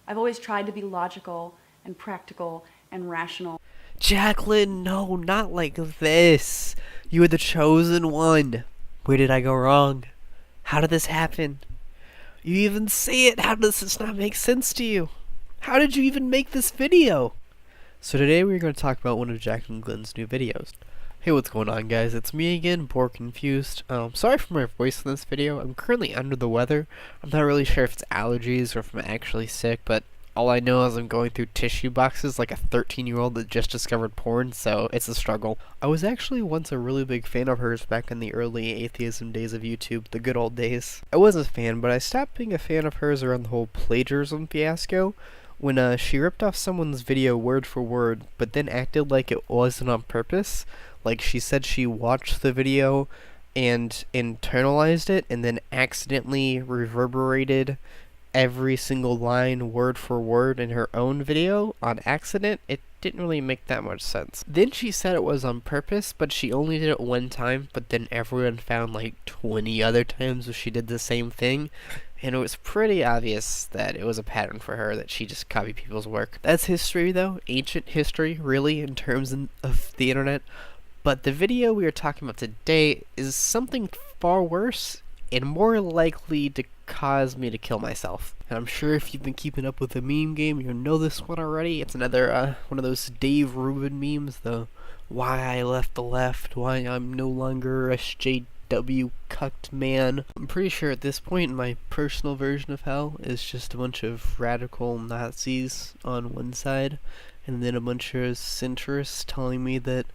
I've always tried to be logical and practical and rational. Jaclyn, no, not like this. You were the chosen one. Where did I go wrong? How did this happen? You even say it. How does this not make sense to you? How did you even make this video? So today we're going to talk about one of Jaclyn Glenn's new videos. Hey, what's going on, guys? It's me again, Bored Confused. Sorry for my voice in this video. I'm currently under the weather. I'm not really sure if it's allergies or if I'm actually sick, but all I know is I'm going through tissue boxes like a 13-year-old that just discovered porn, so it's a struggle. I was actually once a really big fan of hers back in the early atheism days of YouTube, the good old days. I was a fan, but I stopped being a fan of hers around the whole plagiarism fiasco, when she ripped off someone's video word for word, but then acted like it wasn't on purpose. Like, she said she watched the video and internalized it, and then accidentally reverberated every single line word for word in her own video on accident. It didn't really make that much sense. Then she said it was on purpose, but she only did it one time, but then everyone found like 20 other times where she did the same thing. And it was pretty obvious that it was a pattern for her, that she just copied people's work. That's history, though. Ancient history, really, in terms of the internet. But the video we are talking about today is something far worse and more likely to cause me to kill myself. And I'm sure if you've been keeping up with the meme game, you'll know this one already. It's another one of those Dave Rubin memes, the why I left the left, why I'm no longer SJW cucked man. I'm pretty sure at this point my personal version of hell is just a bunch of radical Nazis on one side, and then a bunch of centrists telling me that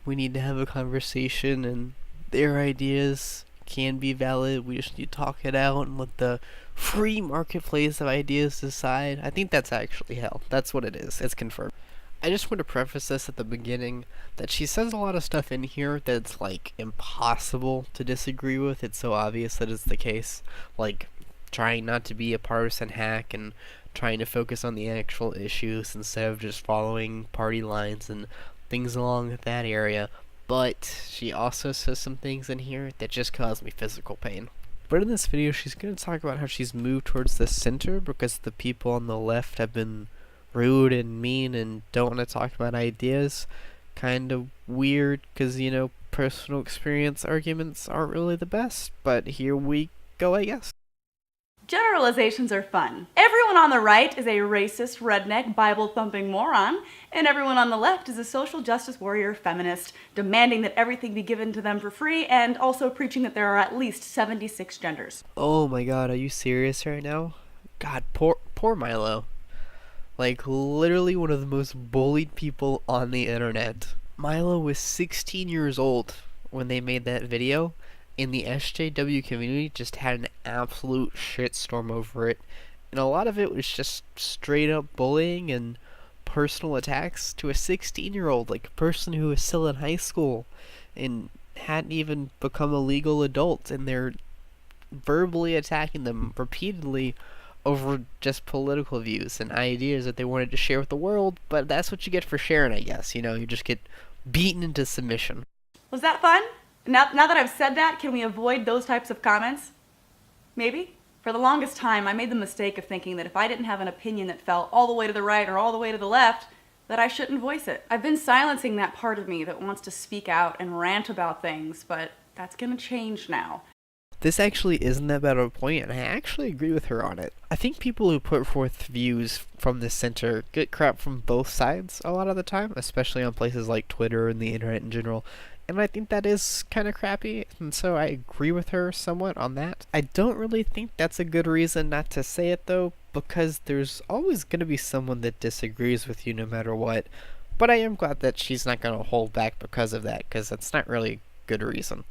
we need to have a conversation and their ideas can be valid. We just need to talk it out and let the free marketplace of ideas decide. I think that's actually hell. That's what it is. It's confirmed. I just want to preface this at the beginning that she says a lot of stuff in here that's like impossible to disagree with. It's so obvious that it's the case. Like trying not to be a partisan hack and trying to focus on the actual issues instead of just following party lines and things along that area. But she also says some things in here that just cause me physical pain. But in this video, she's going to talk about how she's moved towards the center because the people on the left have been rude and mean and don't want to talk about ideas. Kind of weird because, you know, personal experience arguments aren't really the best. But here we go, I guess. Generalizations are fun. Everyone on the right is a racist, redneck, Bible-thumping moron, and everyone on the left is a social justice warrior feminist, demanding that everything be given to them for free, and also preaching that there are at least 76 genders. Oh my god, are you serious right now? God, poor Milo. Like, literally one of the most bullied people on the internet. Milo was 16 years old when they made that video, and the SJW community just had an absolute shitstorm over it. And a lot of it was just straight up bullying and personal attacks to a 16-year-old, like a person who was still in high school and hadn't even become a legal adult, and they're verbally attacking them repeatedly over just political views and ideas that they wanted to share with the world. But that's what you get for sharing, I guess. You know, you just get beaten into submission. Was that fun? Now that I've said that, can we avoid those types of comments? Maybe? For the longest time, I made the mistake of thinking that if I didn't have an opinion that fell all the way to the right or all the way to the left, that I shouldn't voice it. I've been silencing that part of me that wants to speak out and rant about things, but that's gonna change now. This actually isn't that bad of a point, and I actually agree with her on it. I think people who put forth views from the center get crap from both sides a lot of the time, especially on places like Twitter and the internet in general. And I think that is kind of crappy, and so I agree with her somewhat on that. I don't really think that's a good reason not to say it, though, because there's always going to be someone that disagrees with you no matter what. But I am glad that she's not going to hold back because of that, because that's not really a good reason.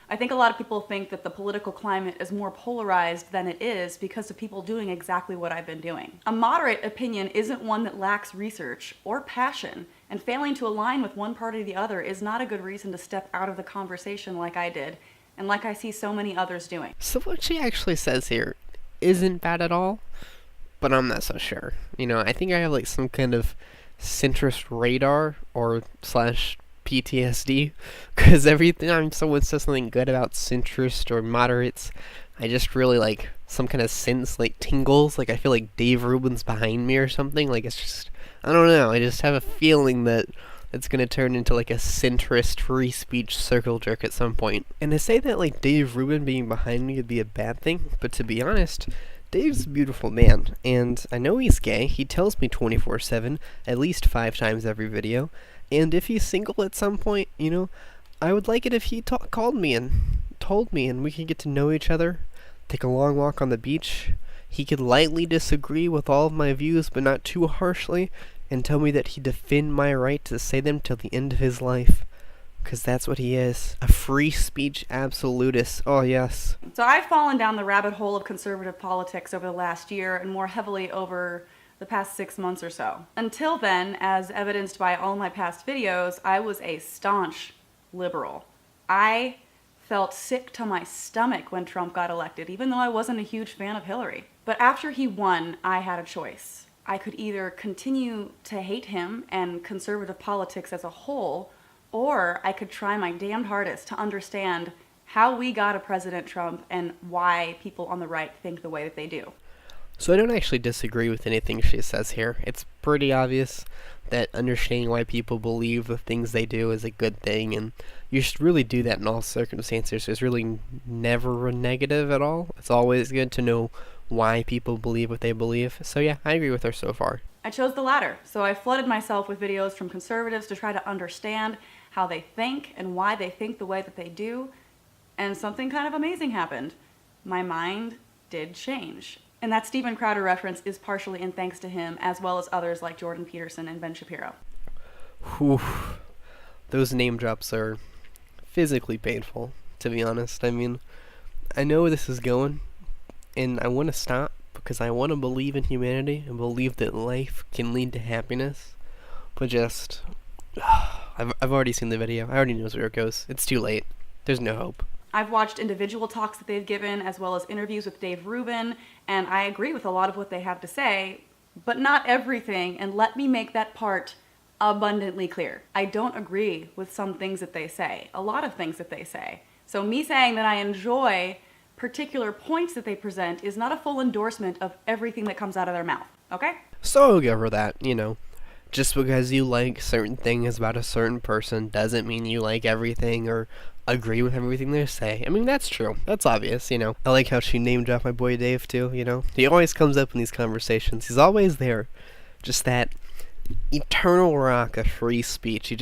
I think a lot of people think that the political climate is more polarized than it is because of people doing exactly what I've been doing. A moderate opinion isn't one that lacks research or passion, and failing to align with one party or the other is not a good reason to step out of the conversation like I did, and like I see so many others doing. So what she actually says here isn't bad at all, but I'm not so sure. You know, I think I have like some kind of centrist radar or slash PTSD, because every time someone says something good about centrist or moderates, I just really like some kind of sense like tingles, like I feel like Dave Rubin's behind me or something. Like it's just, I don't know, I just have a feeling that it's gonna turn into like a centrist free speech circle jerk at some point. And to say that like Dave Rubin being behind me would be a bad thing, but to be honest, Dave's a beautiful man, and I know he's gay. He tells me 24/7, at least 5 times every video. And if he's single at some point, I would like it if he called me and told me, and we could get to know each other, take a long walk on the beach. He could lightly disagree with all of my views, but not too harshly, and tell me that he'd defend my right to say them till the end of his life. Because that's what he is. A free speech absolutist. Oh, yes. So I've fallen down the rabbit hole of conservative politics over the last year, and more heavily over the past 6 months or so. Until then, as evidenced by all my past videos, I was a staunch liberal. I felt sick to my stomach when Trump got elected, even though I wasn't a huge fan of Hillary. But after he won, I had a choice. I could either continue to hate him and conservative politics as a whole, or I could try my damned hardest to understand how we got a President Trump and why people on the right think the way that they do. So I don't actually disagree with anything she says here. It's pretty obvious that understanding why people believe the things they do is a good thing, and you should really do that in all circumstances. There's really never a negative at all. It's always good to know why people believe what they believe. So yeah, I agree with her so far. I chose the latter, so I flooded myself with videos from conservatives to try to understand how they think and why they think the way that they do, and something kind of amazing happened. My mind did change. And that Steven Crowder reference is partially in thanks to him, as well as others like Jordan Peterson and Ben Shapiro. Whew. Those name drops are physically painful, to be honest. I mean, I know where this is going, and I want to stop because I want to believe in humanity and believe that life can lead to happiness, but just... I've already seen the video. I already know where it goes. It's too late. There's no hope. I've watched individual talks that they've given, as well as interviews with Dave Rubin, and I agree with a lot of what they have to say, but not everything, and let me make that part abundantly clear. I don't agree with some things that they say, a lot of things that they say. So me saying that I enjoy particular points that they present is not a full endorsement of everything that comes out of their mouth, okay? So I'll give her that, Just because you like certain things about a certain person doesn't mean you like everything or agree with everything they say. I mean, that's true. That's obvious, I like how she name dropped my boy Dave, too, He always comes up in these conversations. He's always there. Just that eternal rock of free speech.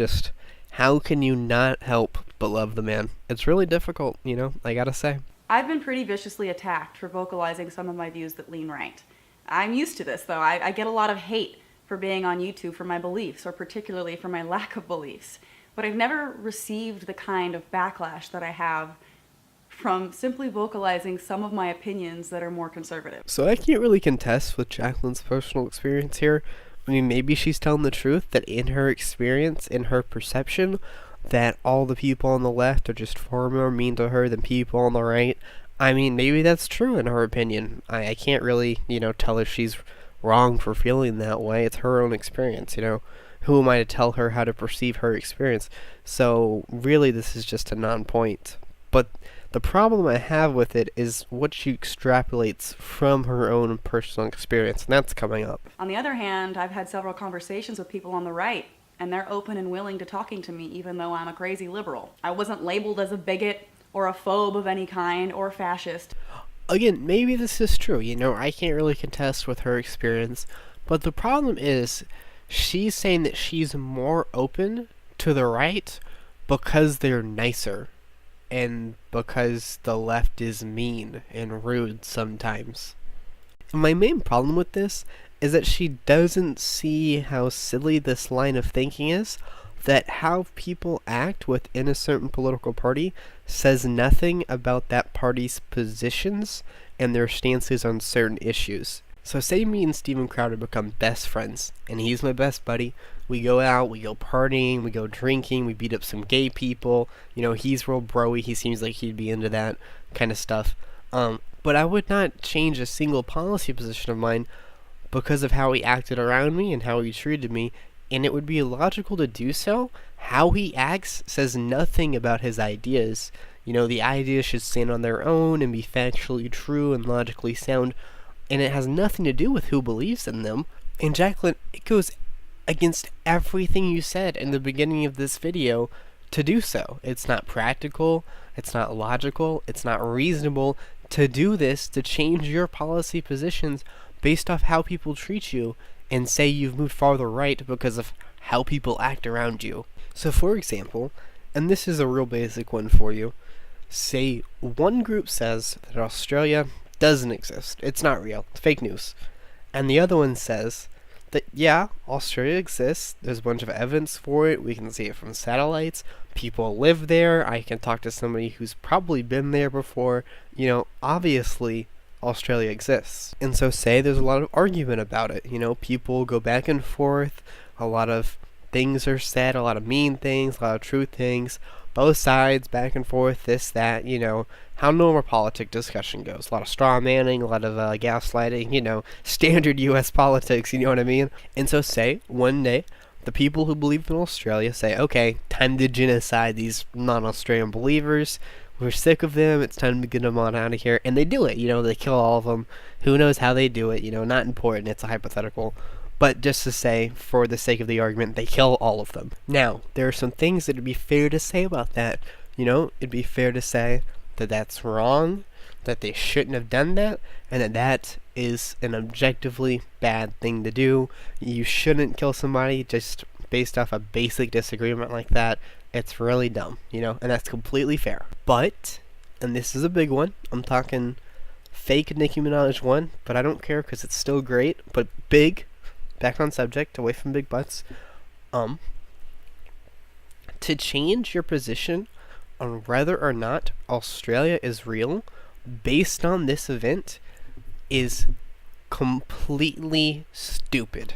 How can you not help but love the man? It's really difficult, I gotta say. I've been pretty viciously attacked for vocalizing some of my views that lean right. I'm used to this, though. I get a lot of hate for being on YouTube for my beliefs, or particularly for my lack of beliefs. But I've never received the kind of backlash that I have from simply vocalizing some of my opinions that are more conservative. So I can't really contest with Jaclyn's personal experience here. I mean, maybe she's telling the truth that in her experience, in her perception, that all the people on the left are just far more mean to her than people on the right. I mean, maybe that's true in her opinion. I can't really, tell her she's wrong for feeling that way. It's her own experience, Who am I to tell her how to perceive her experience? So really this is just a non-point. But the problem I have with it is what she extrapolates from her own personal experience, and that's coming up. On the other hand, I've had several conversations with people on the right, and they're open and willing to talking to me even though I'm a crazy liberal. I wasn't labeled as a bigot or a phobe of any kind or fascist. Again, maybe this is true, I can't really contest with her experience, but the problem is she's saying that she's more open to the right because they're nicer, and because the left is mean and rude sometimes. My main problem with this is that she doesn't see how silly this line of thinking is, that how people act within a certain political party says nothing about that party's positions and their stances on certain issues. So say me and Steven Crowder become best friends, and he's my best buddy. We go out, we go partying, we go drinking, we beat up some gay people. He's real bro-y, he seems like he'd be into that kind of stuff. But I would not change a single policy position of mine because of how he acted around me and how he treated me, and it would be illogical to do so. How he acts says nothing about his ideas. You know, the ideas should stand on their own and be factually true and logically sound, and it has nothing to do with who believes in them. And Jaclyn, it goes against everything you said in the beginning of this video to do so. It's not practical, it's not logical, it's not reasonable to do this, to change your policy positions based off how people treat you and say you've moved farther right because of how people act around you. So for example, and this is a real basic one for you, say one group says that Australia doesn't exist, it's not real, it's fake news, and the other one says that yeah, Australia exists, there's a bunch of evidence for it, we can see it from satellites, people live there, I can talk to somebody who's probably been there before, you know, obviously Australia exists. And so say there's a lot of argument about it, you know, people go back and forth, a lot of things are said, a lot of mean things, a lot of true things, both sides, back and forth, this, that, you know, how normal politic discussion goes. A lot of straw manning, a lot of gaslighting, you know, standard U.S. politics, you know what I mean? And so say, one day, the people who believe in Australia say, okay, time to genocide these non-Australian believers, we're sick of them, it's time to get them on out of here, and they do it, you know, they kill all of them, who knows how they do it, you know, not important, it's a hypothetical. But just to say, for the sake of the argument, they kill all of them. Now, there are some things that would be fair to say about that. You know, it'd be fair to say that that's wrong, that they shouldn't have done that, and that that is an objectively bad thing to do. You shouldn't kill somebody just based off a basic disagreement like that. It's really dumb, you know, and that's completely fair. But, and this is a big one, I'm talking fake Nicki Minaj one, but I don't care because it's still great, but big. Back on subject, away from big butts. To change your position on whether or not Australia is real based on this event is completely stupid.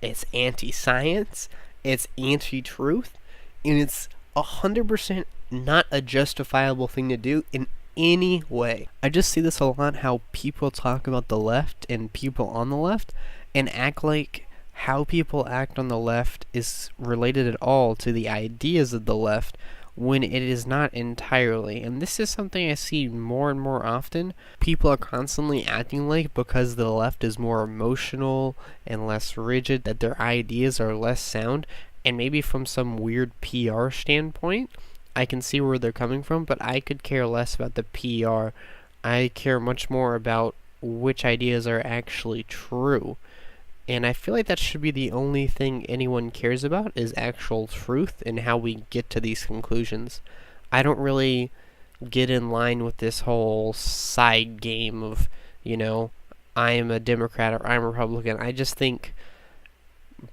It's anti-science, it's anti-truth, and it's 100% not a justifiable thing to do in any way. I just see this a lot, how people talk about the left and people on the left and act like how people act on the left is related at all to the ideas of the left when it is not entirely. And this is something I see more and more often. People are constantly acting like because the left is more emotional and less rigid, that their ideas are less sound, and maybe from some weird PR standpoint, I can see where they're coming from, but I could care less about the PR. I care much more about which ideas are actually true. And I feel like that should be the only thing anyone cares about, is actual truth and how we get to these conclusions. I don't really get in line with this whole side game of, you know, I am a Democrat or I'm a Republican. I just think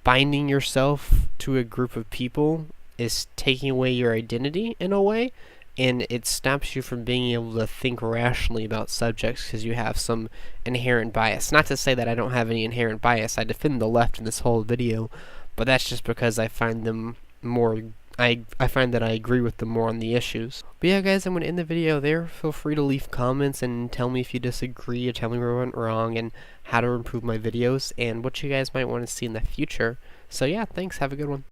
binding yourself to a group of people is taking away your identity in a way, and it stops you from being able to think rationally about subjects because you have some inherent bias. Not to say that I don't have any inherent bias. I defend the left in this whole video, but that's just because I find them more, I find that I agree with them more on the issues. But yeah, guys, I'm going to end the video there. Feel free to leave comments and tell me if you disagree, or tell me where I went wrong and how to improve my videos and what you guys might want to see in the future. So yeah, thanks. Have a good one.